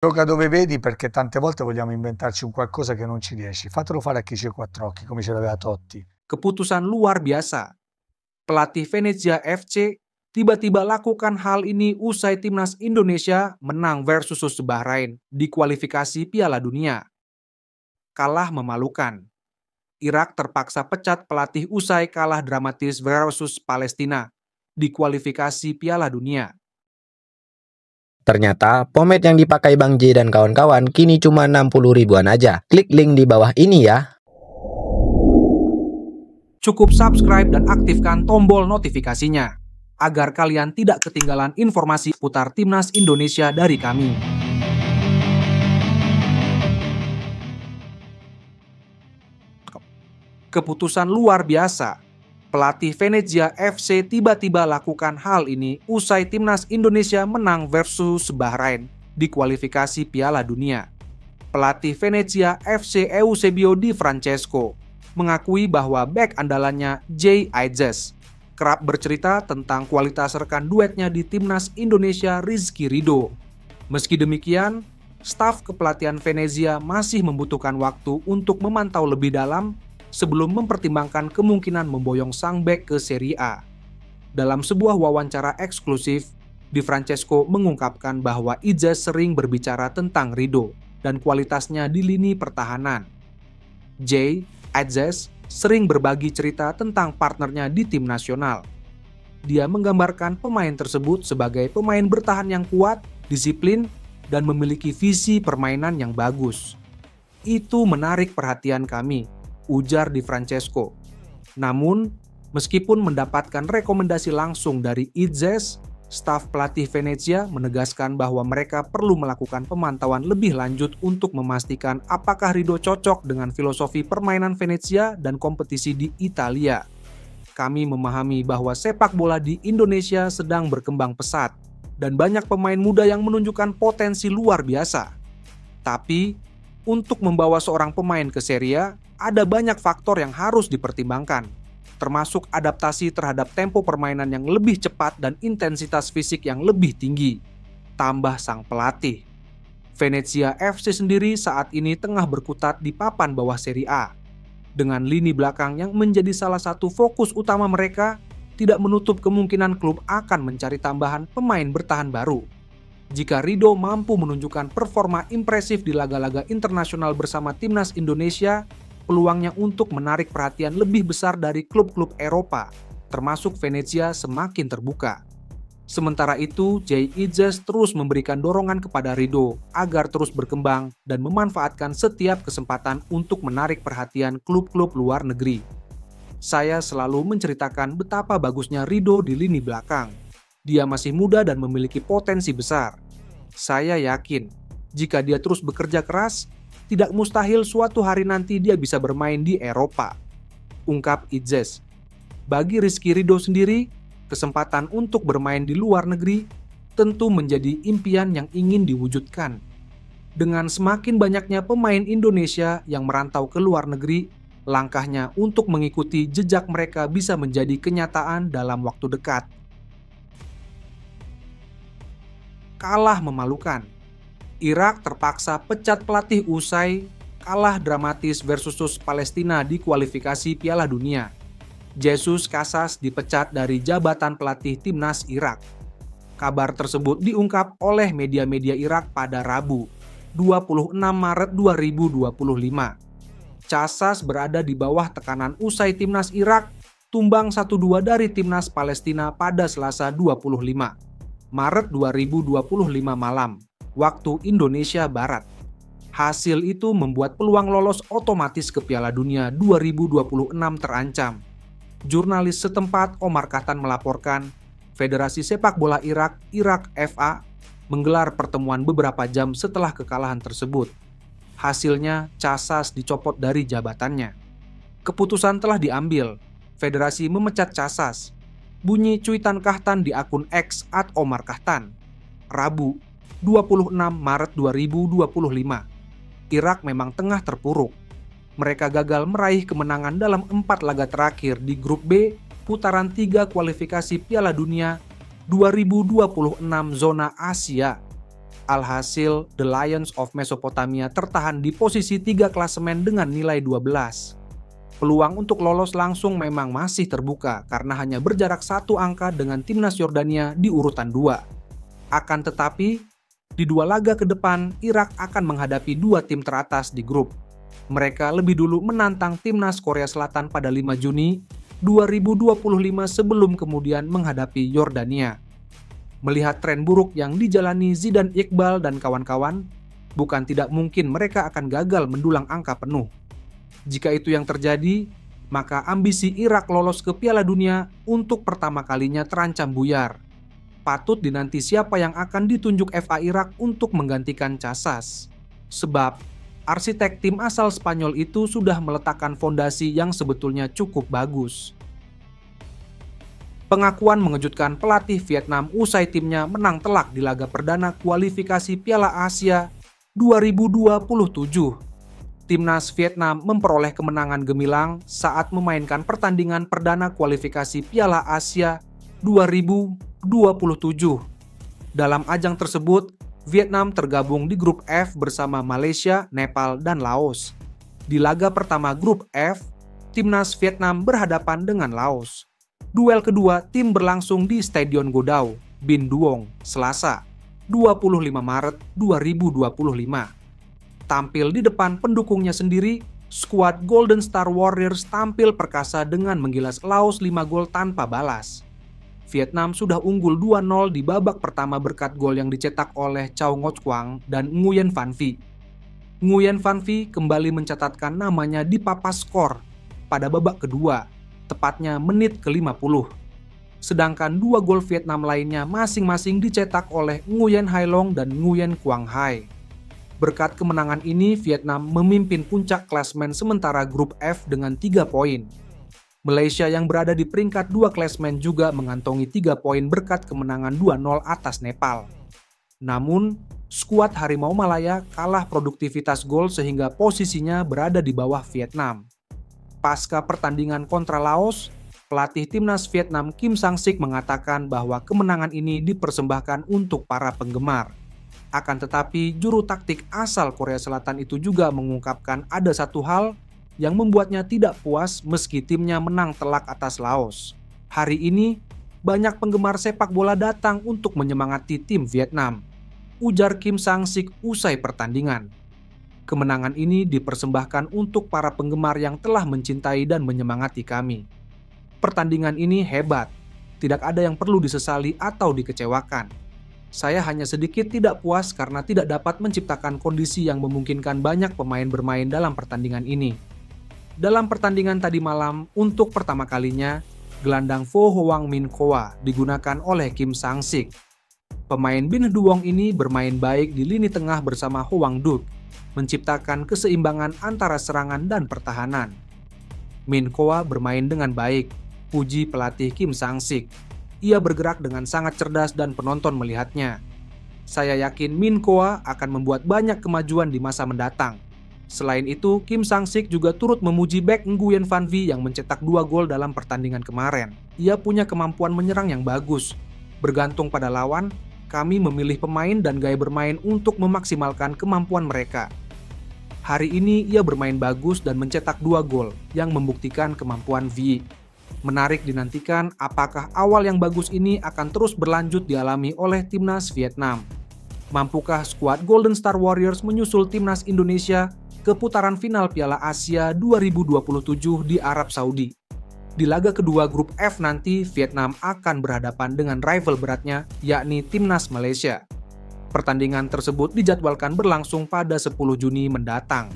Gioca dove vedi perché tante volte vogliamo inventarci un qualcosa che non ci riesci. Fatelo fare a chi c'è quattro occhi, come ce l'aveva Totti. Keputusan luar biasa. Pelatih Venezia FC tiba-tiba lakukan hal ini usai timnas Indonesia menang versus Bahrain di kualifikasi Piala Dunia. Kalah memalukan. Irak terpaksa pecat pelatih usai kalah dramatis versus Palestina di kualifikasi Piala Dunia. Ternyata, pomade yang dipakai Bang J dan kawan-kawan kini cuma 60 ribuan aja. Klik link di bawah ini ya. Cukup subscribe dan aktifkan tombol notifikasinya, agar kalian tidak ketinggalan informasi putar timnas Indonesia dari kami. Keputusan luar biasa. Pelatih Venezia FC tiba-tiba lakukan hal ini usai timnas Indonesia menang versus Bahrain di kualifikasi Piala Dunia. Pelatih Venezia FC Eusebio Di Francesco mengakui bahwa bek andalannya Jay Idzes kerap bercerita tentang kualitas rekan duetnya di timnas Indonesia Rizky Ridho. Meski demikian, staf kepelatihan Venezia masih membutuhkan waktu untuk memantau lebih dalam sebelum mempertimbangkan kemungkinan memboyong sang bek ke Serie A. Dalam sebuah wawancara eksklusif, Di Francesco mengungkapkan bahwa Idzes sering berbicara tentang Ridho dan kualitasnya di lini pertahanan. Jay Idzes sering berbagi cerita tentang partnernya di tim nasional. Dia menggambarkan pemain tersebut sebagai pemain bertahan yang kuat, disiplin, dan memiliki visi permainan yang bagus. Itu menarik perhatian kami, ujar Di Francesco. Namun, meskipun mendapatkan rekomendasi langsung dari Idzes, staf pelatih Venezia menegaskan bahwa mereka perlu melakukan pemantauan lebih lanjut untuk memastikan apakah Ridho cocok dengan filosofi permainan Venezia dan kompetisi di Italia. Kami memahami bahwa sepak bola di Indonesia sedang berkembang pesat dan banyak pemain muda yang menunjukkan potensi luar biasa. Tapi, untuk membawa seorang pemain ke Serie A, ada banyak faktor yang harus dipertimbangkan, termasuk adaptasi terhadap tempo permainan yang lebih cepat dan intensitas fisik yang lebih tinggi, tambah sang pelatih. Venezia FC sendiri saat ini tengah berkutat di papan bawah Serie A. Dengan lini belakang yang menjadi salah satu fokus utama mereka, tidak menutup kemungkinan klub akan mencari tambahan pemain bertahan baru. Jika Ridho mampu menunjukkan performa impresif di laga-laga internasional bersama timnas Indonesia, peluangnya untuk menarik perhatian lebih besar dari klub-klub Eropa, termasuk Venezia, semakin terbuka. Sementara itu, Jay Idzes terus memberikan dorongan kepada Ridho agar terus berkembang dan memanfaatkan setiap kesempatan untuk menarik perhatian klub-klub luar negeri. Saya selalu menceritakan betapa bagusnya Ridho di lini belakang. Dia masih muda dan memiliki potensi besar. Saya yakin, jika dia terus bekerja keras, tidak mustahil suatu hari nanti dia bisa bermain di Eropa, ungkap Idzes. Bagi Rizky Ridho sendiri, kesempatan untuk bermain di luar negeri tentu menjadi impian yang ingin diwujudkan. Dengan semakin banyaknya pemain Indonesia yang merantau ke luar negeri, langkahnya untuk mengikuti jejak mereka bisa menjadi kenyataan dalam waktu dekat. Kalah memalukan. Irak terpaksa pecat pelatih usai kalah dramatis versus Palestina di kualifikasi Piala Dunia. Jesus Casas dipecat dari jabatan pelatih timnas Irak. Kabar tersebut diungkap oleh media-media Irak pada Rabu, 26 Maret 2025. Casas berada di bawah tekanan usai timnas Irak tumbang 1-2 dari timnas Palestina pada Selasa 25 Maret 2025 malam, waktu Indonesia Barat. Hasil itu membuat peluang lolos otomatis ke Piala Dunia 2026 terancam. Jurnalis setempat Omar Kahtan melaporkan, Federasi Sepak Bola Irak, Irak FA, menggelar pertemuan beberapa jam setelah kekalahan tersebut. Hasilnya, Casas dicopot dari jabatannya. Keputusan telah diambil. Federasi memecat Casas. Bunyi cuitan Kahtan di akun X @Omar Kahtan. Rabu, 26 Maret 2025. Irak memang tengah terpuruk. Mereka gagal meraih kemenangan dalam 4 laga terakhir di grup B putaran 3 kualifikasi Piala Dunia 2026 zona Asia. Alhasil, The Lions of Mesopotamia tertahan di posisi 3 klasemen dengan nilai 12. Peluang untuk lolos langsung memang masih terbuka karena hanya berjarak 1 angka dengan timnas Yordania di urutan 2. Akan tetapi, di 2 laga ke depan, Irak akan menghadapi 2 tim teratas di grup. Mereka lebih dulu menantang timnas Korea Selatan pada 5 Juni 2025 sebelum kemudian menghadapi Yordania. Melihat tren buruk yang dijalani Zidane Iqbal dan kawan-kawan, bukan tidak mungkin mereka akan gagal mendulang angka penuh. Jika itu yang terjadi, maka ambisi Irak lolos ke Piala Dunia untuk pertama kalinya terancam buyar. Patut dinanti siapa yang akan ditunjuk FA Irak untuk menggantikan Casas. Sebab, arsitek tim asal Spanyol itu sudah meletakkan fondasi yang sebetulnya cukup bagus. Pengakuan mengejutkan pelatih Vietnam usai timnya menang telak di laga perdana kualifikasi Piala Asia 2027. Timnas Vietnam memperoleh kemenangan gemilang saat memainkan pertandingan perdana kualifikasi Piala Asia 2027. Dalam ajang tersebut, Vietnam tergabung di grup F bersama Malaysia, Nepal, dan Laos. Di laga pertama grup F, timnas Vietnam berhadapan dengan Laos. Duel kedua tim berlangsung di Stadion Godao, Bin Duong, Selasa, 25 Maret 2025. Tampil di depan pendukungnya sendiri, skuad Golden Star Warriors tampil perkasa dengan menggilas Laos 5 gol tanpa balas. Vietnam sudah unggul 2-0 di babak pertama berkat gol yang dicetak oleh Chow Ngoc Quang dan Nguyen Van Phi. Nguyen Van Phi kembali mencatatkan namanya di papan skor pada babak kedua, tepatnya menit ke-50. Sedangkan 2 gol Vietnam lainnya masing-masing dicetak oleh Nguyen Hai Long dan Nguyen Quang Hai. Berkat kemenangan ini, Vietnam memimpin puncak klasemen sementara grup F dengan 3 poin. Malaysia yang berada di peringkat 2 klasemen juga mengantongi 3 poin berkat kemenangan 2-0 atas Nepal. Namun, skuad Harimau Malaya kalah produktivitas gol sehingga posisinya berada di bawah Vietnam. Pasca pertandingan kontra Laos, pelatih timnas Vietnam Kim Sang-sik mengatakan bahwa kemenangan ini dipersembahkan untuk para penggemar. Akan tetapi, juru taktik asal Korea Selatan itu juga mengungkapkan ada satu hal yang membuatnya tidak puas meski timnya menang telak atas Laos. Hari ini, banyak penggemar sepak bola datang untuk menyemangati tim Vietnam, ujar Kim Sang-sik usai pertandingan. Kemenangan ini dipersembahkan untuk para penggemar yang telah mencintai dan menyemangati kami. Pertandingan ini hebat, tidak ada yang perlu disesali atau dikecewakan. Saya hanya sedikit tidak puas karena tidak dapat menciptakan kondisi yang memungkinkan banyak pemain bermain dalam pertandingan ini. Dalam pertandingan tadi malam, untuk pertama kalinya, gelandang Vo Hoang Min Koa digunakan oleh Kim Sang-sik. Pemain Bin Duong ini bermain baik di lini tengah bersama Hoang Duc, menciptakan keseimbangan antara serangan dan pertahanan. Min Koa bermain dengan baik, puji pelatih Kim Sang-sik. Ia bergerak dengan sangat cerdas dan penonton melihatnya. Saya yakin Min Koa akan membuat banyak kemajuan di masa mendatang. Selain itu, Kim Sang-sik juga turut memuji bek Nguyen Van Phi yang mencetak 2 gol dalam pertandingan kemarin. Ia punya kemampuan menyerang yang bagus. Bergantung pada lawan, kami memilih pemain dan gaya bermain untuk memaksimalkan kemampuan mereka. Hari ini ia bermain bagus dan mencetak 2 gol yang membuktikan kemampuan Vi. Menarik dinantikan apakah awal yang bagus ini akan terus berlanjut dialami oleh timnas Vietnam. Mampukah skuad Golden Star Warriors menyusul timnas Indonesia ke putaran final Piala Asia 2027 di Arab Saudi? Di laga kedua grup F nanti, Vietnam akan berhadapan dengan rival beratnya, yakni timnas Malaysia. Pertandingan tersebut dijadwalkan berlangsung pada 10 Juni mendatang.